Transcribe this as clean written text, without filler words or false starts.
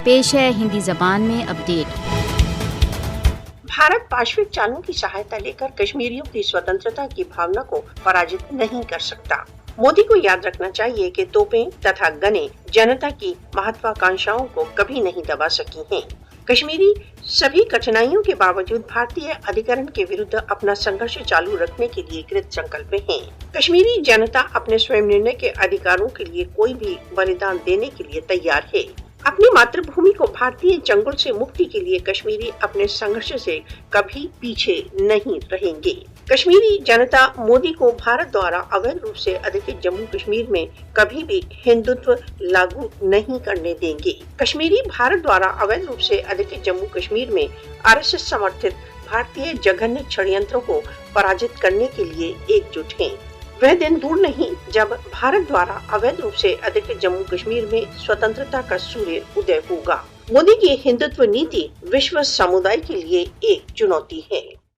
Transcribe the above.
پیش ہے ہندی زبان میں اپڈیٹ۔ بھارت پاشوک چالوں کی سہایتا لے کر کشمیریوں کی سوتنترتا کی بھاونا کو پراجت نہیں کر سکتا۔ مودی کو یاد رکھنا چاہیے کہ توپیں تتھا گنے جنتا کی مہتواکانکشاؤں کو کبھی نہیں دبا سکی ہیں۔ کشمیری سبھی کٹھنائیوں کے باوجود بھارتیہ ادھیکرن کے ورد اپنا سنگھرش چالو رکھنے کے لیے کرت سنکلپ ہیں۔ کشمیری جنتا اپنے سوئم نرنے کے ادھیکاروں کے لیے کوئی بھی بلیدان دینے کے لیے تیار ہے۔ اپنی ماتر بھومی کو بھارتیہ چنگل سے مکتی کے لیے کشمیری اپنے سنگھرش سے کبھی پیچھے نہیں رہیں گے۔ کشمیری جنتا مودی کو بھارت دوارا اویدھ روپ سے ادھیکت جموں کشمیر میں کبھی بھی ہندوتو لاگو نہیں کرنے دیں گے۔ کشمیری بھارت دوارا اویدھ روپ سے ادھیکت جموں کشمیر میں RSS سمرتھت بھارتیہ جگھنیہ چھڑینتروں کو پراجت کرنے کے لیے ایک جٹ ہیں۔ وہ دن دور نہیں جب بھارت دوارا اویدھ روپ سے ادھیکت جموں کشمیر میں سوتنترتا کا سوریہ ادے ہوگا۔ مودی کی ہندوتو نیتی وشو سمودائے کے لیے ایک چنوتی ہے۔